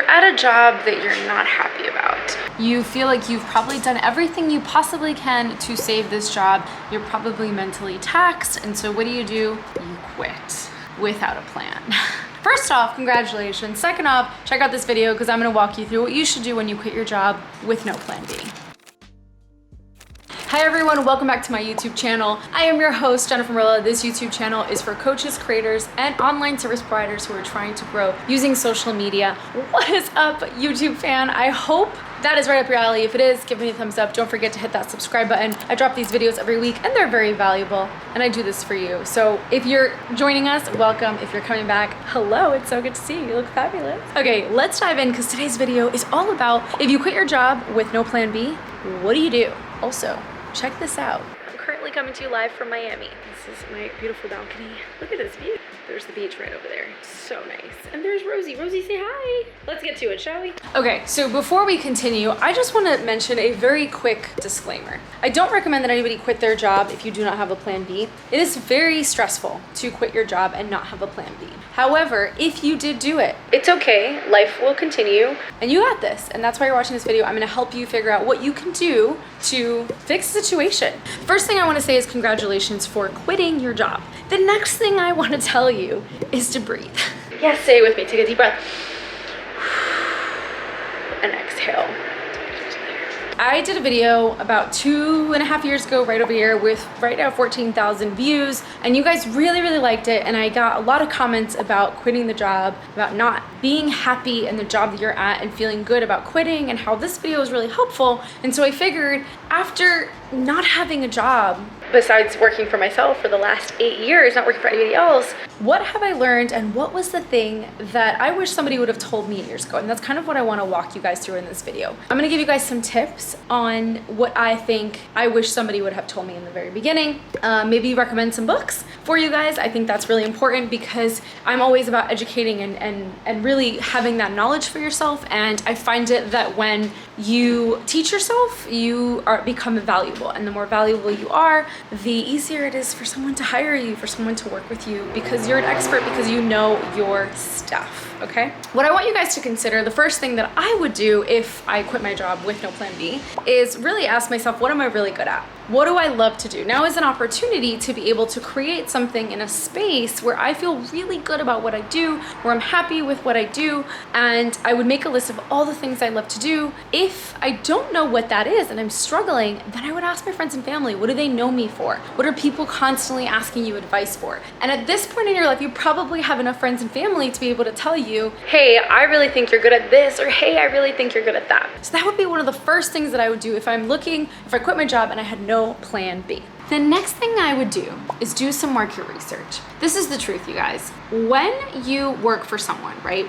you're at a job that you're not happy about. You feel like you've probably done everything you possibly can to save this job. You're probably mentally taxed, and so what do? You quit without a plan. First off, congratulations. Second off, check out this video because I'm gonna walk you through what you should do when you quit your job with no plan B. Hi everyone, welcome back to my YouTube channel. I am your host, Jennifer Morilla. This YouTube channel is for coaches, creators, and online service providers who are trying to grow using social media. What is up, YouTube fan? I hope that is right up your alley. If it is, give me a thumbs up. Don't forget to hit that subscribe button. I drop these videos every week and they're very valuable and I do this for you. So if you're joining us, welcome. If you're coming back, hello, it's so good to see you. You look fabulous. Okay, let's dive in because today's video is all about if you quit your job with no plan B, what do you do? Also, check this out. I'm currently coming to you live from Miami. This is my beautiful balcony. Look at this view. There's the beach right over there. So nice. And there's Rosie. Rosie, say hi. Let's get to it, shall we? Okay, so before we continue, I just want to mention a very quick disclaimer. I don't recommend that anybody quit their job if you do not have a plan B. It is very stressful to quit your job and not have a plan B. However, if you did do it, it's okay. Life will continue and you got this. And that's why you're watching this video. I'm going to help you figure out what you can do to fix the situation. First thing I want to say is congratulations for quitting your job. The next thing I want to tell you is to breathe. Yes, say it with me. Take a deep breath and exhale. I did a video about 2.5 years ago right over here with right now 14,000 views, and you guys really liked it, and I got a lot of comments about quitting the job, about not being happy in the job that you're at and feeling good about quitting, and how this video was really helpful. And so I figured, after not having a job besides working for myself for the last 8 years, not working for anybody else, what have I learned and what was the thing that I wish somebody would have told me 8 years ago? And that's kind of what I want to walk you guys through in this video. I'm going to give you guys some tips on what I think I wish somebody would have told me in the very beginning. Maybe recommend some books for you guys. I think that's really important because I'm always about educating and really having that knowledge for yourself. And I find it that when you teach yourself, you become valuable, and the more valuable you are, the easier it is for someone to hire you, for someone to work with you, because you're an expert, because you know your stuff, okay? What I want you guys to consider, the first thing that I would do if I quit my job with no plan B, is really ask myself, what am I really good at? What do I love to do? Now is an opportunity to be able to create something in a space where I feel really good about what I do, where I'm happy with what I do, and I would make a list of all the things I love to do. If I don't know what that is and I'm struggling, then I would ask my friends and family, what do they know me for? What are people constantly asking you advice for? And at this point in your life, you probably have enough friends and family to be able to tell you, hey, I really think you're good at this, or hey, I really think you're good at that. So that would be one of the first things that I would do if I quit my job and I had no plan B. The next thing I would do is do some market research. This is the truth, you guys. When you work for someone, right?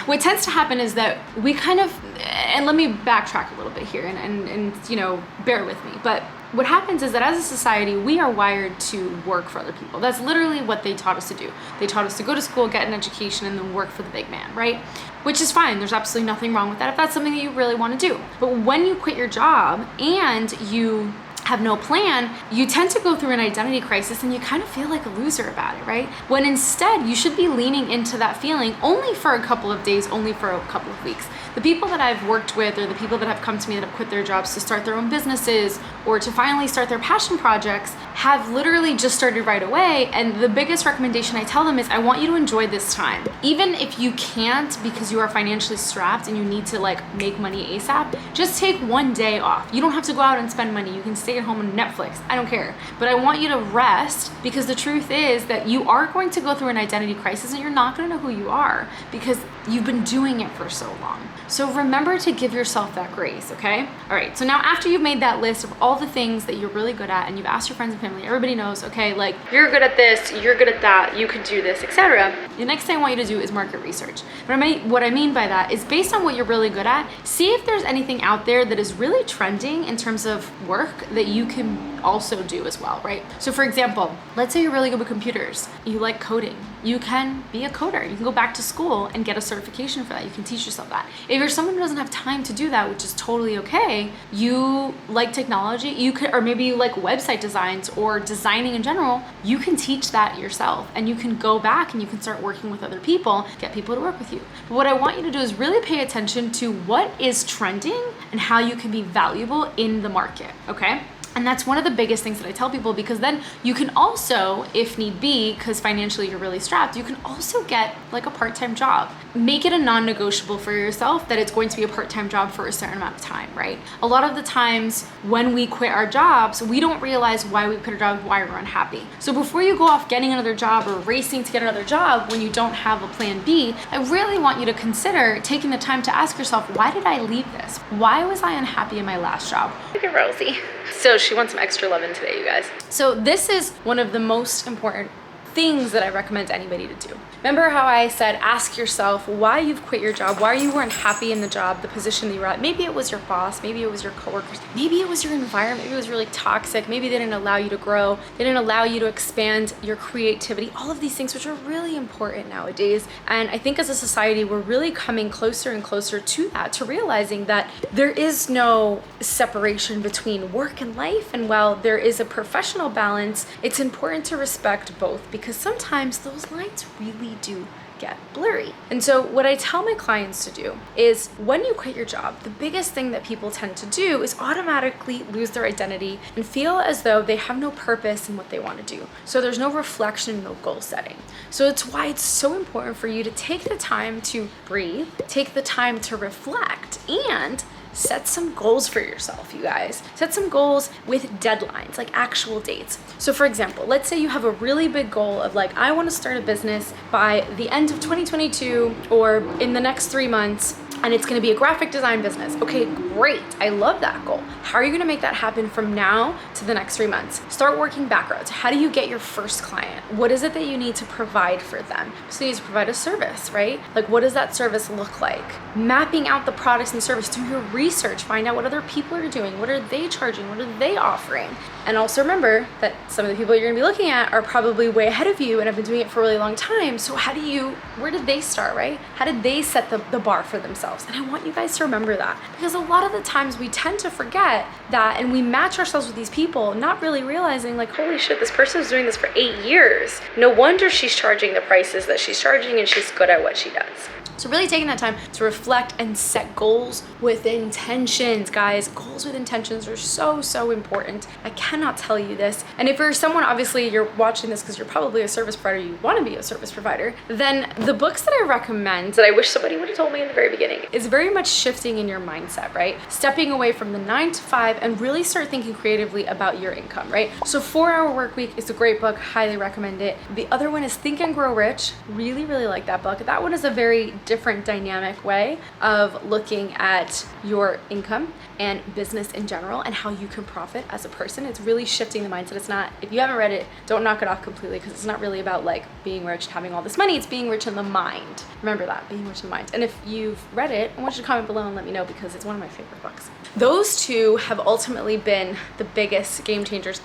What tends to happen is that we kind of, and let me backtrack a little bit here and you know, bear with me, but what happens is that as a society, we are wired to work for other people. That's literally what they taught us to do. They taught us to go to school, get an education, and then work for the big man, right? Which is fine. There's absolutely nothing wrong with that if that's something that you really want to do. But when you quit your job and you have no plan, you tend to go through an identity crisis and you kind of feel like a loser about it, right? When instead you should be leaning into that feeling only for a couple of days, only for a couple of weeks. The people that I've worked with, or the people that have come to me that have quit their jobs to start their own businesses or to finally start their passion projects, have literally just started right away. And the biggest recommendation I tell them is, I want you to enjoy this time. Even if you can't because you are financially strapped and you need to like make money ASAP, just take one day off. You don't have to go out and spend money. You can stay at home and Netflix. I don't care. But I want you to rest, because the truth is that you are going to go through an identity crisis and you're not going to know who you are because you've been doing it for so long. So remember to give yourself that grace, okay? All right, so now after you've made that list of all the things that you're really good at and you've asked your friends and family, everybody knows, okay, like you're good at this, you're good at that, you could do this, etc. The next thing I want you to do is market research. What I mean by that is, based on what you're really good at, see if there's anything out there that is really trending in terms of work that that you can also do as well, right? So for example, let's say you're really good with computers, you like coding, you can be a coder, you can go back to school and get a certification for that, you can teach yourself that. If you're someone who doesn't have time to do that, which is totally okay, you like technology, you could, or maybe you like website designs or designing in general, you can teach that yourself and you can go back and you can start working with other people, get people to work with you. But what I want you to do is really pay attention to what is trending and how you can be valuable in the market, okay? And that's one of the biggest things that I tell people, because then you can also, if need be, because financially you're really strapped, you can also get like a part-time job. Make it a non-negotiable for yourself that it's going to be a part-time job for a certain amount of time, right? A lot of the times when we quit our jobs, we don't realize why we quit our job, why we're unhappy. So before you go off getting another job or racing to get another job when you don't have a plan B, I really want you to consider taking the time to ask yourself, why did I leave this? Why was I unhappy in my last job? Look at Rosie. So she wants some extra loving today, you guys. So this is one of the most important things that I recommend anybody to do. Remember how I said, ask yourself why you've quit your job, why you weren't happy in the job, the position that you were at. Maybe it was your boss, maybe it was your coworkers, maybe it was your environment, maybe it was really toxic, maybe they didn't allow you to grow, they didn't allow you to expand your creativity, all of these things which are really important nowadays. And I think as a society, we're really coming closer and closer to that, to realizing that there is no separation between work and life. And while there is a professional balance, it's important to respect both, because sometimes those lines really do get blurry. And so what I tell my clients to do is, when you quit your job, the biggest thing that people tend to do is automatically lose their identity and feel as though they have no purpose in what they want to do. So there's no reflection, no goal setting. So it's why it's so important for you to take the time to breathe, take the time to reflect, and set some goals for yourself, you guys. Set some goals with deadlines, like actual dates. So for example, let's say you have a really big goal of like, I want to start a business by the end of 2022 or in the next 3 months, and it's going to be a graphic design business. Okay, great. I love that goal. How are you going to make that happen from now to the next 3 months? Start working backwards. How do you get your first client? What is it that you need to provide for them? So you need to provide a service, right? Like, what does that service look like? Mapping out the products and service, do your research, find out what other people are doing, what are they charging, what are they offering? And also remember that some of the people you're gonna be looking at are probably way ahead of you and have been doing it for a really long time. So where did they start, right? How did they set the bar for themselves? And I want you guys to remember that, because a lot of the times we tend to forget that, and we match ourselves with these people, not really realizing like, holy shit, this person's doing this for 8 years. No wonder she's charging the prices that she's charging, and she's good at what she does. So really taking that time to reflect and set goals with intentions, guys. Goals with intentions are so, so important. I cannot tell you this. And if you're someone, obviously you're watching this because you're probably a service provider, you want to be a service provider, then the books that I recommend, that I wish somebody would have told me in the very beginning, is very much shifting in your mindset, right? Stepping away from the 9 to 5 and really start thinking creatively about your income, right? So 4-Hour Workweek is a great book, highly recommend it. The other one is Think and Grow Rich. Really, really like that book. That one is a very different dynamic way of looking at your income and business in general and how you can profit as a person. It's really shifting the mindset. It's not, if you haven't read it, don't knock it off completely, because it's not really about like being rich and having all this money. It's being rich in the mind. Remember that, being rich in the mind. And if you've read it, I want you to comment below and let me know, because it's one of my favorite books. Those two have ultimately been the biggest game changers.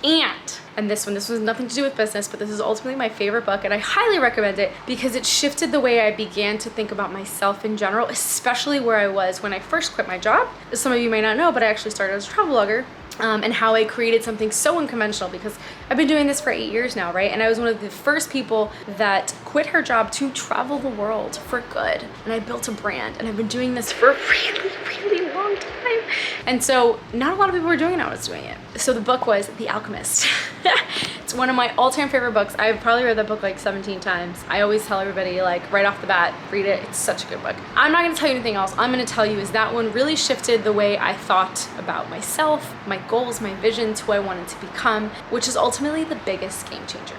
And this was nothing to do with business, but this is ultimately my favorite book, and I highly recommend it because it shifted the way I began to think about myself in general, especially where I was when I first quit my job. As some of you may not know, but I actually started as a travel blogger. And how I created something so unconventional, because I've been doing this for 8 years now, right? And I was one of the first people that quit her job to travel the world for good. And I built a brand, and I've been doing this for a really, really long time. And so not a lot of people were doing it when I was doing it. So the book was The Alchemist. It's one of my all-time favorite books. I've probably read that book like 17 times. I always tell everybody, like, right off the bat, read it. It's such a good book. I'm not gonna tell you anything else. I'm gonna tell you is that one really shifted the way I thought about myself, my goals, my visions, who I wanted to become, which is ultimately the biggest game changer.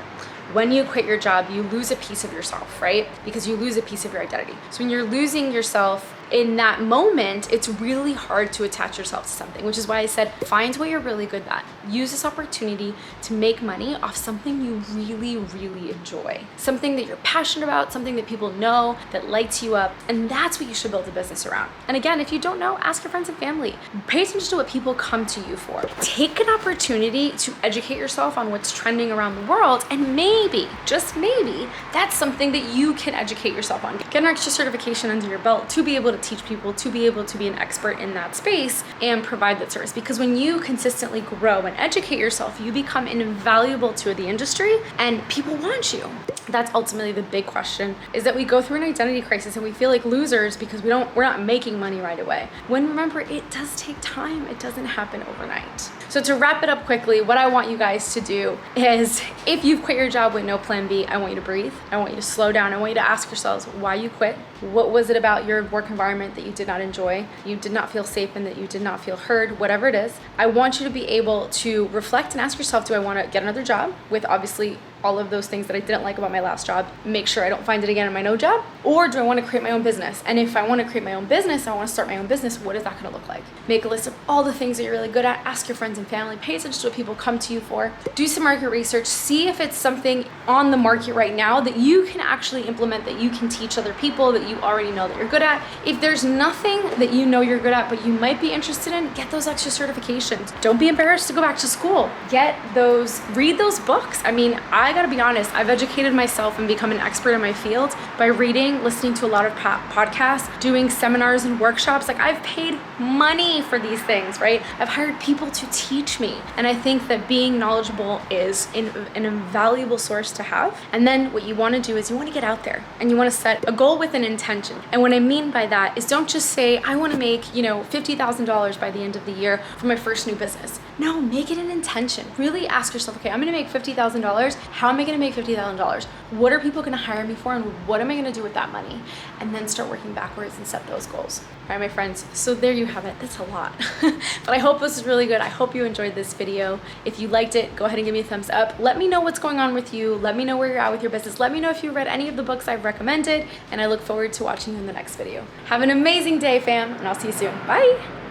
When you quit your job, you lose a piece of yourself, right? Because you lose a piece of your identity. So when you're losing yourself, in that moment, it's really hard to attach yourself to something, which is why I said, find what you're really good at. Use this opportunity to make money off something you really, really enjoy. Something that you're passionate about, something that people know, that lights you up, and that's what you should build a business around. And again, if you don't know, ask your friends and family. Pay attention to what people come to you for. Take an opportunity to educate yourself on what's trending around the world, and maybe, just maybe, that's something that you can educate yourself on. Get an extra certification under your belt to be able to teach people, to be able to be an expert in that space and provide that service. Because when you consistently grow and educate yourself, you become invaluable to the industry and people want you. That's ultimately the big question, is that we go through an identity crisis and we feel like losers because we're not making money right away. When remember, it does take time. It doesn't happen overnight. So to wrap it up quickly, what I want you guys to do is, if you've quit your job with no plan B, I want you to breathe. I want you to slow down. I want you to ask yourselves why you quit. What was it about your work environment that you did not enjoy, you did not feel safe in, that you did not feel heard, whatever it is. I want you to be able to reflect and ask yourself, do I want to get another job with obviously all of those things that I didn't like about my last job, make sure I don't find it again in my no job? Or do I want to create my own business? And if I want to create my own business, I want to start my own business, what is that going to look like? Make a list of all the things that you're really good at, ask your friends and family, pay attention to what people come to you for, do some market research, see if it's something on the market right now that you can actually implement, that you can teach other people, that you already know that you're good at. If there's nothing that you know you're good at, but you might be interested in, get those extra certifications. Don't be embarrassed to go back to school. Get those, read those books. I mean, I gotta be honest, I've educated myself and become an expert in my field by reading, listening to a lot of podcasts, doing seminars and workshops. Like, I've paid money for these things, right? I've hired people to teach me. And I think that being knowledgeable is an invaluable source to have. And then what you want to do is you want to get out there and you want to set a goal with an intention. And what I mean by that is, don't just say, I want to make, $50,000 by the end of the year for my first new business. No, make it an intention. Really ask yourself, okay, I'm going to make $50,000. How am I going to make $50,000? What are people going to hire me for, and what am I going to do with that money? And then start working backwards and set those goals. All right, my friends. So there you have it. That's a lot. But I hope this is really good. I hope you enjoyed this video. If you liked it, go ahead and give me a thumbs up. Let me know what's going on with you. Let me know where you're at with your business. Let me know if you read any of the books I've recommended, and I look forward to watching you in the next video. Have an amazing day, fam, and I'll see you soon. Bye.